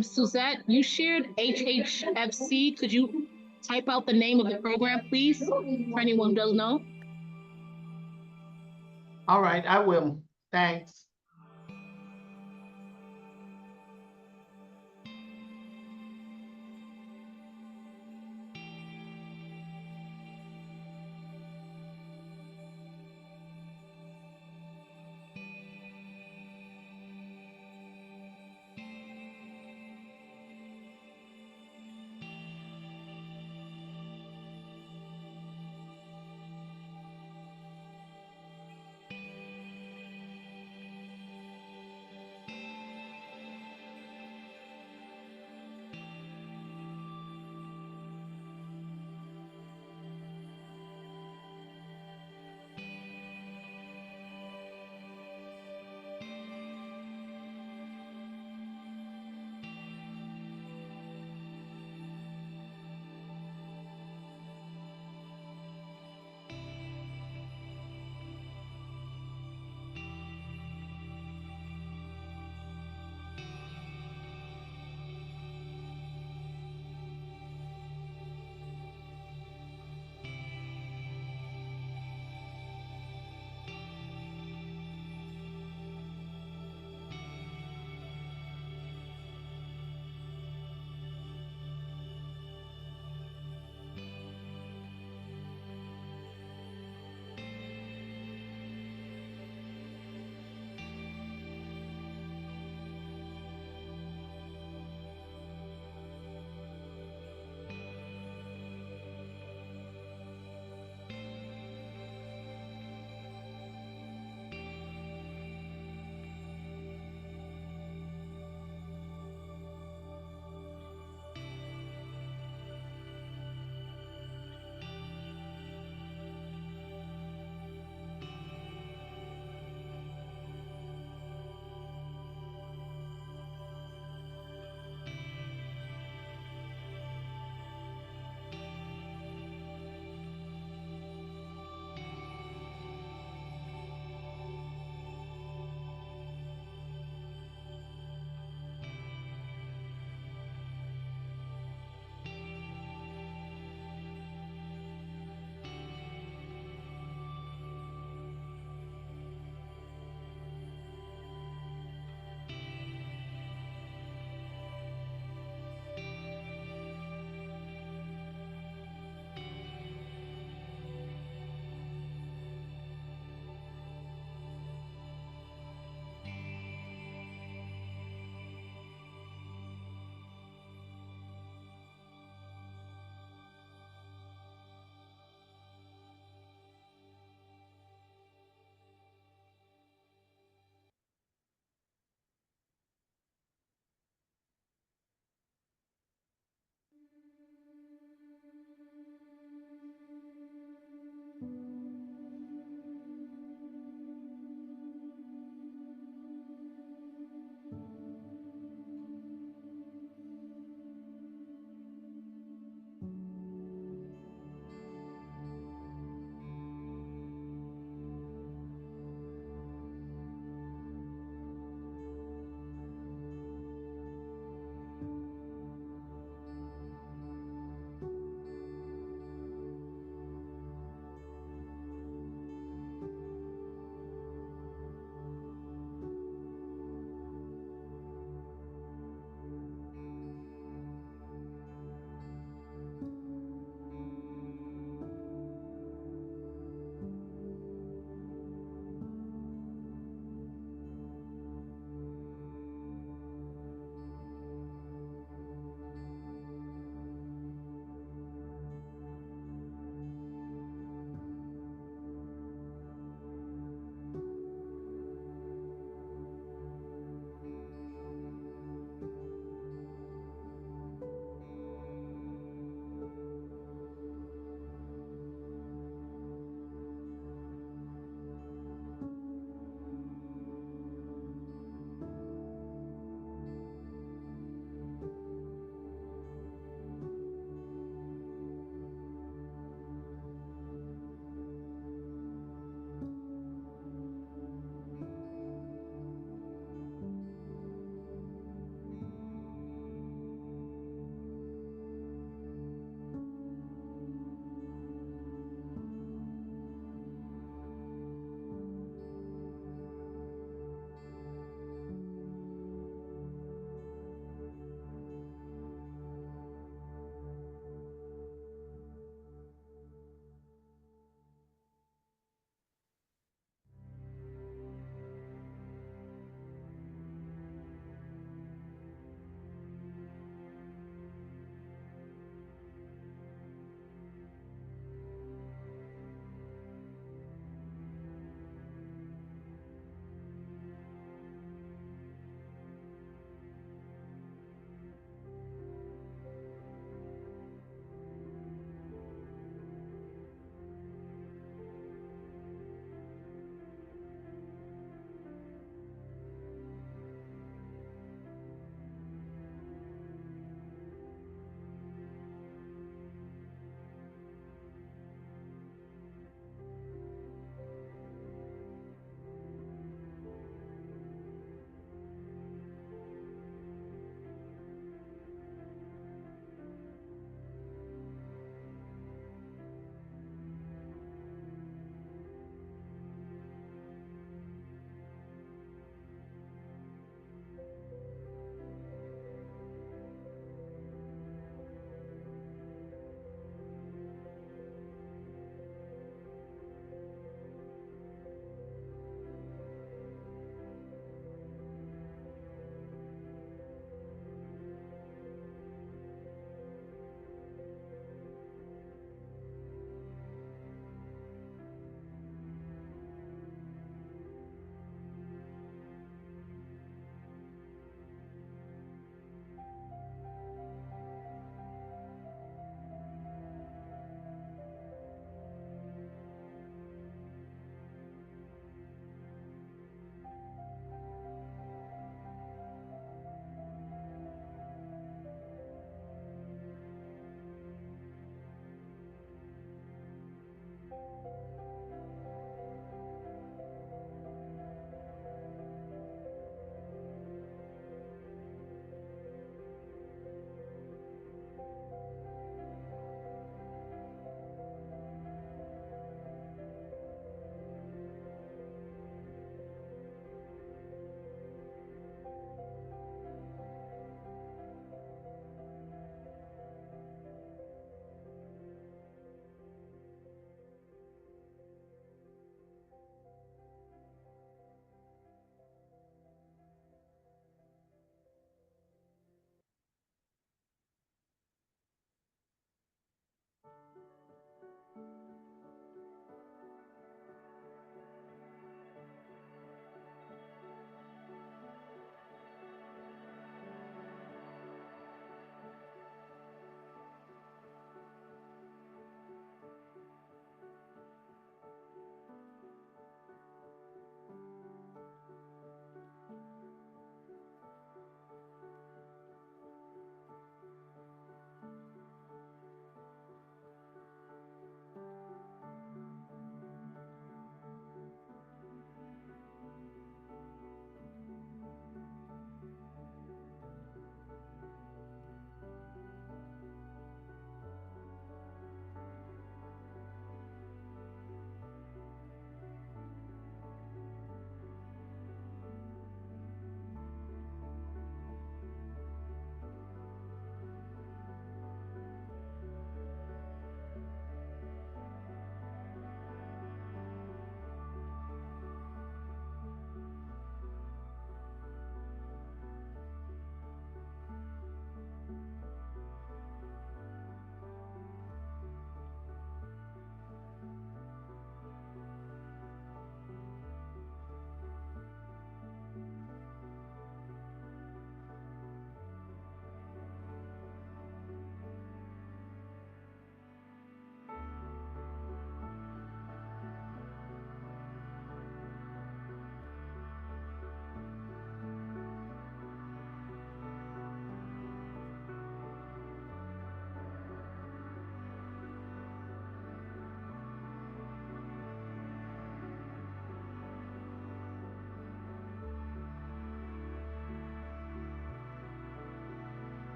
Suzette, you shared HHFC. Could you type out the name of the program, please, for anyone who doesn't know? All right, I will. Thanks.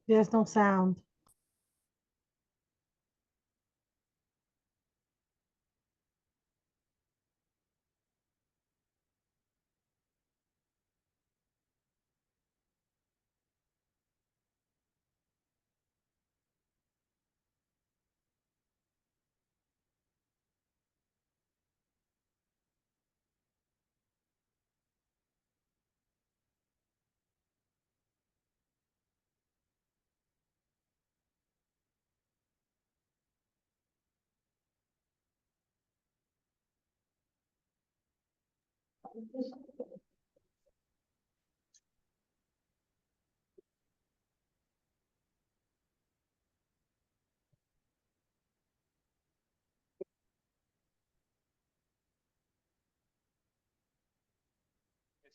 There's no sound.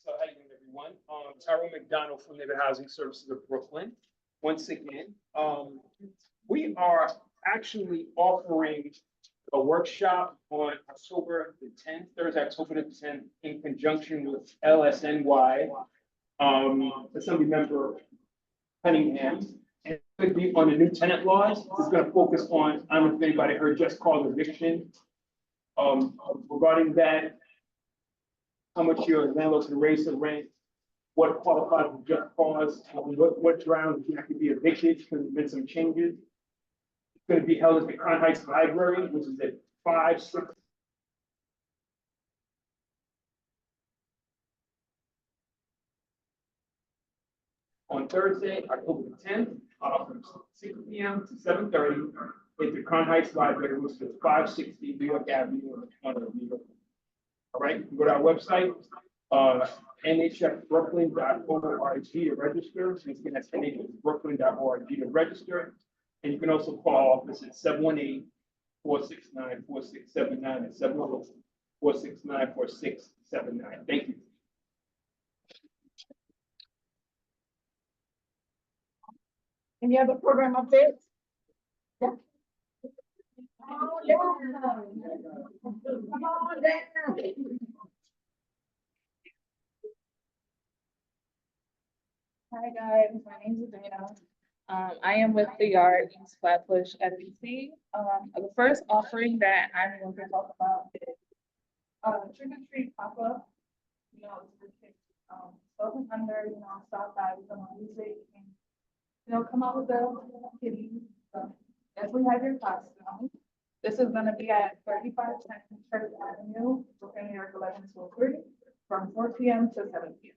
So how you doing, everyone? Tyrone McDonald from Neighborhood Housing Services of Brooklyn. Once again, we are actually offering a workshop on October the tenth, Thursday, October the tenth, in conjunction with LSNY, Assembly Member Cunningham. And it's going to be on the new tenant laws. It's going to focus on, I don't know if anybody heard just cause eviction. Regarding that, how much your landlord can raise the rent, what qualifies as just cause, what grounds you have to be evicted, because there's been some changes. It's going to be held at the Crown Heights Library, which is at 5-6. On Thursday, October the tenth, from 6 p.m. to 7:30 at the Crown Heights Library, which is 560 New York Avenue on the corner of New York. All right, you go to our website, nhsbrooklyn.org to register. Once again, that's nhsbrooklyn.org to register. And you can also call our office at 718-469-4679 and 718-469-4679. Thank you. Any other program updates? Yeah. Oh, yeah. Come on down. Hi guys, my name is Dana. I am with the Yard East Flatbush FEC. The first offering that I'm going to talk about is trick or treat pop-up. You know, it's for kids, over under, you know, stop by with some music and, you know, come up with the kitties. Definitely have your costume. This is gonna be at 3510 Church Avenue, Brooklyn, New York, 11203, from 4 p.m. to 7 p.m.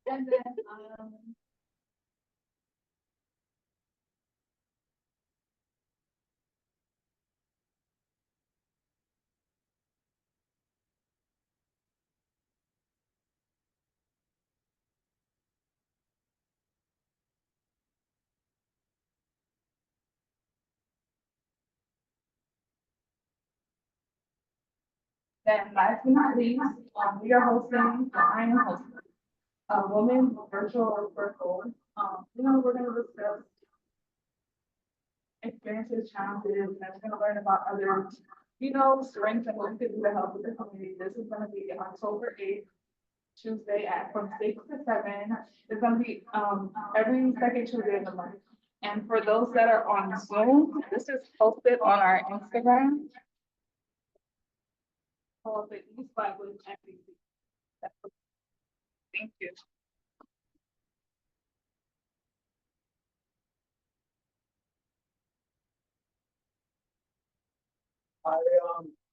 And then, last but not least, we are hosting, I am hosting a women's virtual circle. You know, we're gonna discuss experiences, challenges, and we're gonna learn about other, you know, strengths and what we can do to help with the community. This is gonna be October 8th, Tuesday from 6 to 7. It's gonna be every second Tuesday of the month. And for those that are on Zoom, this is posted on our Instagram. Called the East Flatbush FEC. Thank you.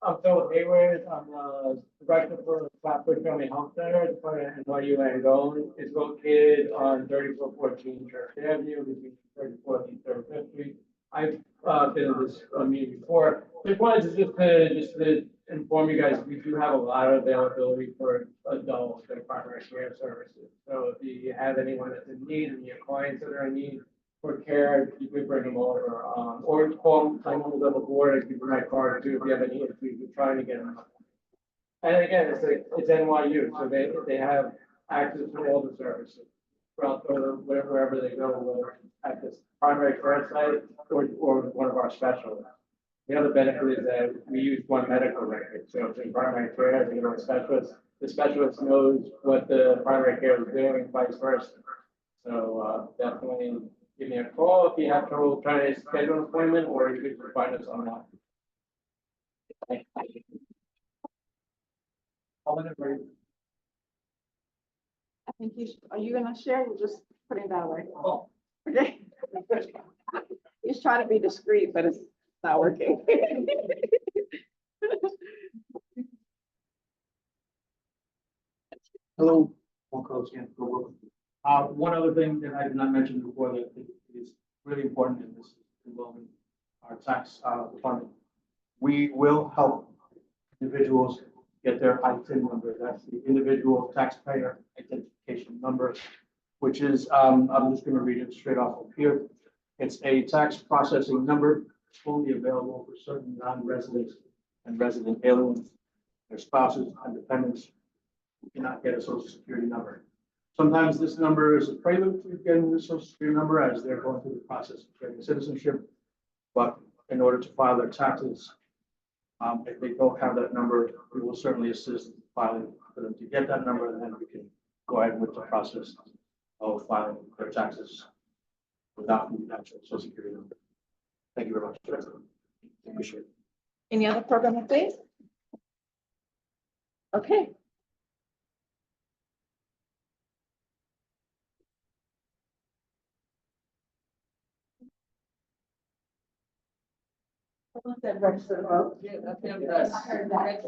I'm Philip Hayward. I'm the director for the Flatbush Family Health Center. It's part of NYU Langone. It's located on 3414 Church Avenue between 34th and 35th Street. I've been in this meeting before. Just wanted to just to inform you guys, we do have a lot of availability for adults and primary care services. So if you have anyone that's in need and your clients that are in need for care, you could bring them over, or call my members of the board and give them my card too if you have any issues with trying to get them. And again, it's NYU, so they have access to all the services throughout wherever they go, whether at this primary care site or one of our specialists. The other benefit is that we use one medical record, so if in primary care, they go to a specialist, the specialist knows what the primary care is doing, and vice versa. So, definitely give me a call if you have trouble trying to schedule an appointment, or you can find us online. Thank you. I think are you gonna share? We'll just put it that way. Oh. Okay. He's trying to be discreet, but it's not working. Hello, Juan Carlos again. One other thing that I did not mention before that is really important in this involving our tax department. We will help individuals get their ITIN number. That's the individual taxpayer identification number, which is, I'm just going to read it straight off of here. It's a tax processing number. It's only available for certain non-residents and resident aliens, their spouses and dependents who cannot get a social security number. Sometimes this number is a prelude to getting the social security number as they're going through the process of getting citizenship. But in order to file their taxes, if they don't have that number, we will certainly assist in filing for them to get that number, and then we can go ahead with the process of filing their taxes without the actual social security number. Thank you very much. Appreciate it. Any other program updates? Okay. Someone said register to vote. Yeah, that's him. I heard that.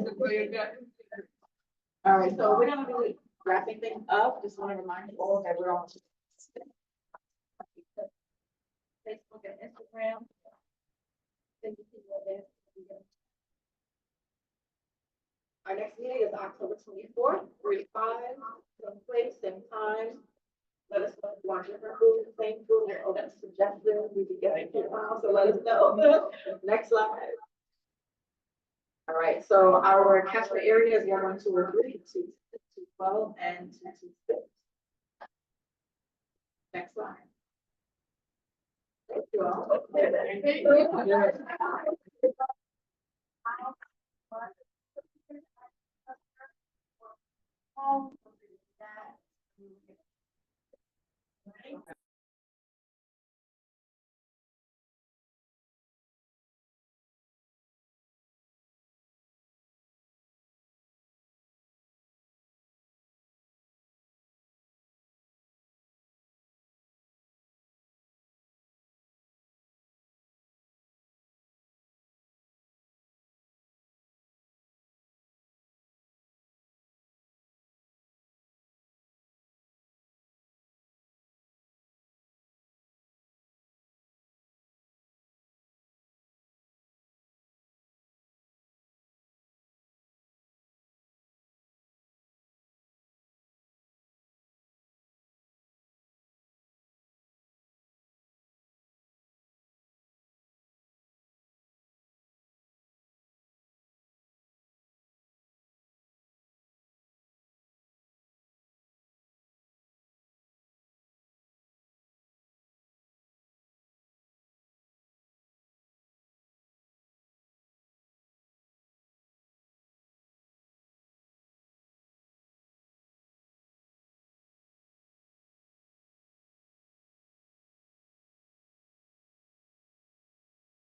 All right, so we're gonna be wrapping things up. Just want to remind you all that we're on Facebook and Instagram. Our next meeting is October 24th, 3 to 5, same place, same time. Let us know if you want different food, same food, or that's suggested, we could get it, so let us know. Next slide. All right, so our catchment area is 11203, 212, and 226. Next slide. Thank you all.